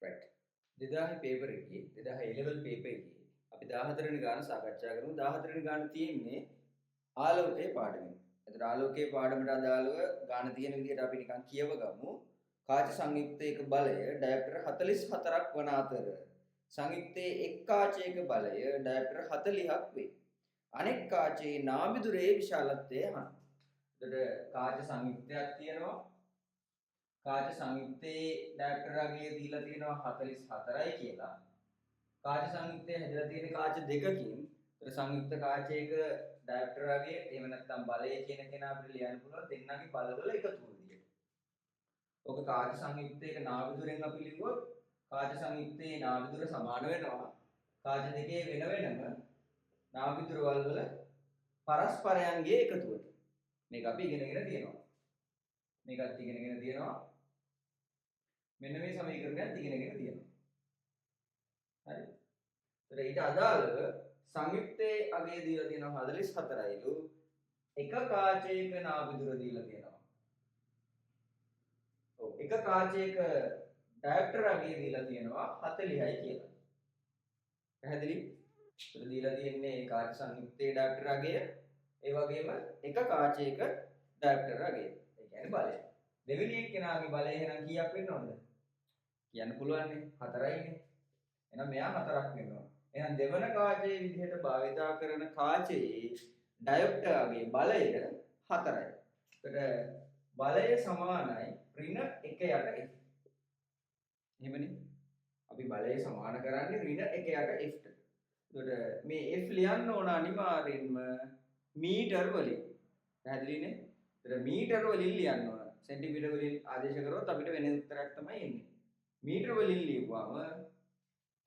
right 2000 paper එකේ 2000 A level paper එකේ අපි 14 වෙනි ගාන සාකච්ඡා කරමු 14 වෙනි ගාන තියෙන්නේ ආලෝකයේ පාඩමෙන්. එතකොට ආලෝකයේ පාඩමට අදාළව ගාන තියෙන විදිහට අපි නිකන් කියව ගමු. කාච සංයුක්තයක බලය ඩයප්ටර් 44ක් වන අතර සංයුක්තයේ එක් කාචයක බලය ඩයප්ටර් 40ක් වේ. අනෙක් කාචයේ නාභිදුරයේ විශාලත්වය අහන්න. එතකොට කාච සංයුක්තයක් තියෙනවා. කාච සංයුක්තයේ ඩයප්ටර් අගය දීලා තියෙනවා 44යි කියලා. කාච සංයුක්තය හැදලා තියෙන කාච දෙකකින් ඒතර සංයුක්ත කාචයක ඩයප්ටර් අගය එහෙම නැත්නම් බලය කියන කෙනා අපිට ලියන්න පුළුවන් දෙන්නගේ බලවල එකතුව විදියට. ඔක කාච සංයුක්තයක නාභිදුරෙන් අපි ලිව්වොත් කාච සංයුක්තයේ නාභිදුර සමාන වෙනවා කාච දෙකේ වෙන වෙනම නාභිදුරවල වල පරස්පරයන්ගේ එකතුවට. මේක අපි ඉගෙනගෙන තියෙනවා. මේකත් ඉගෙනගෙන තියෙනවා. මෙන්න මේ සමීකරණයත් ඉගෙනගෙන තියෙනවා. හරි. ඒතර ඊට අදාළව සංයුක්තයේ අගය දීලා තියෙනවා 44යිලු එක කාචයක නාභිදුර දීලා තියෙනවා. ඔව් එක කාචයක ඩයප්ටර් අගය දීලා තියෙනවා 40යි කියලා. පැහැදිලි? ඒතර දීලා තියෙන්නේ කාච සංයුක්තයේ ඩයප්ටර් අගය ඒ වගේම එක කාචයක ඩයප්ටර් අගය. ඒ කියන්නේ බලය. දෙවෙනි එක්කෙනාගේ බලය එහෙනම් කීයක් වෙන්න ඕනද? කියන්න පුළුවන් නේ 4යිනේ. එහෙනම් මෙයා 4ක් වෙනවා. එහෙනම් දෙවන කාචයේ විදිහට භාවිතා කරන කාචයේ ඩයොප්ටර්ගේ බලය 4යි. ඒකට බලය සමානයි ඍණ 1 යට f. එහෙමනේ. අපි බලය සමාන කරන්නේ ඍණ 1 යට f ට. ඒකට මේ f ලියන්න ඕන අනිවාර්යෙන්ම මීටර් වලින්. පැහැදිලිනේ? ඒකට මීටර් වලින් ලියන්න ඕන. සෙන්ටිමීටර් වලින් ආදේශ කරොත් අපිට වෙන උත්තරයක් තමයි එන්නේ. මීටර වලින් ලියුවාම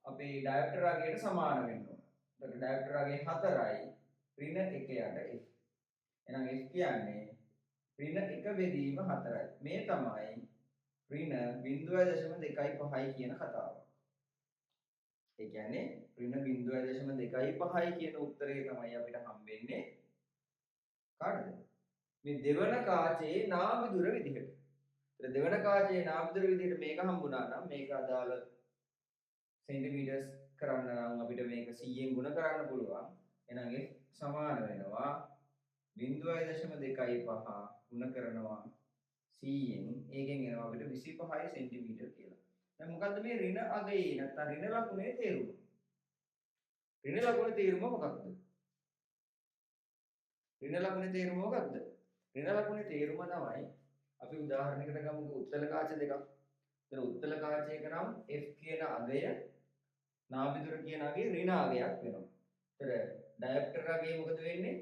අපේ ඩයප්ටර් අගයට සමාන වෙන්න ඕන. එතකොට ඩයප්ටර් අගය 4යි ඍණ 1 යට f. එහෙනම් f කියන්නේ ඍණ 1 බෙදීම 4යි. මේ තමයි ඍණ 0.25 කියන කතාව. ඒ කියන්නේ ඍණ 0.25 කියන උත්තරේ තමයි අපිට හම්බෙන්නේ කාටද? මේ දෙවන කාචයේ නාභිදුර විදිහට. දෙවන කාචයේ නාභිදුර විදිහට මේක හම්බුණා නම් මේක අදාළ සෙන්ටිමීටර්ස් කරන්න නම් අපිට මේක 100ෙන් ගුණ කරන්න පුළුවන්. එහෙනම් f සමාන වෙනවා 0.25 ගුණ කරනවා 100ෙන්. ඒකෙන් එනවා අපිට 25 සෙන්ටිමීටර් කියලා. දැන් මොකද්ද මේ ඍණ අගයේ නැත්නම් ඍණ ලකුණේ තේරුම? ඍණ ලකුණේ තේරුම මොකක්ද? ඍණ ලකුණේ තේරුම මොකක්ද? ඍණ ලකුණේ තේරුම තමයි අපි උදාහරණයකට ගමුකෝ උත්තල කාච දෙකක්. ඒතර උත්තල කාචයක නම් f කියන අගය නාභිදුර කියන අගය ඍණ අගයක් වෙනවා. ඒතර ඩයප්ටර් අගය මොකද වෙන්නේ?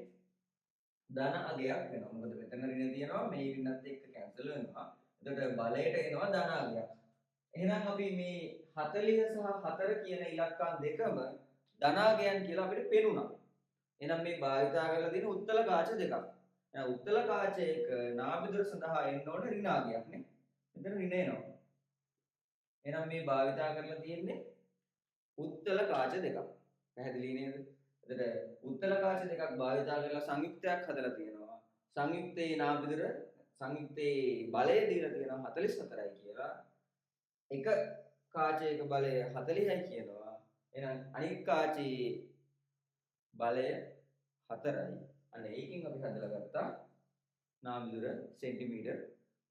ධන අගයක් වෙනවා. මොකද මෙතන ඍණ තියෙනවා මේ ඍණත් එක්ක කැන්සල් වෙනවා. එතකොට බලයට එනවා ධන අගයක්. එහෙනම් අපි මේ 40 සහ 4 කියන ඉලක්කම් දෙකම ධනාගයන් කියලා අපිට පෙනුණා. එහෙනම් මේ භාවිතා කරලා තියෙන උත්තල කාච දෙකක්. උත්තල කාචයක නාභිදුර සඳහා එන්න ඕන ඍණාගයක් නේ. මෙතන ඍණ එනවා. එහෙනම් මේ භාවිතා කරලා තියෙන්නේ උත්තල කාච දෙකක්. පැහැදිලි නේද? එතකොට උත්තල කාච දෙකක් භාවිතා කරලා සංයුක්තයක් හදලා තියෙනවා. සංයුක්තයේ නාභිදුර සංයුක්තයේ බලය දීලා තියෙනවා 44යි කියලා. එක කාචයක බලය 40යි කියනවා. එහෙනම් අනිත් කාචයේ බලය 4යි. අන්න ඒකෙන් අපි හදලා ගත්තා නාභිදුර සෙන්ටිමීටර්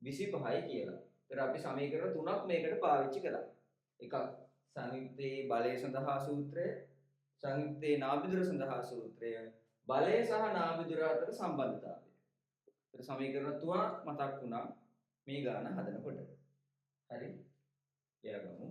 25යි කියලා. ඒතර අපි සමීකරණ තුනක් මේකට පාවිච්චි කළා. එකක් සංයුක්තයේ බලය සඳහා සූත්‍රය, සංයුක්තයේ නාභිදුර සඳහා සූත්‍රය, බලය සහ නාභිදුර අතර සම්බන්ධතාවය. ඒතර සමීකරණ තුනක් මතක් වුණා මේ ගාන හදනකොට. හරි. එයාගමු.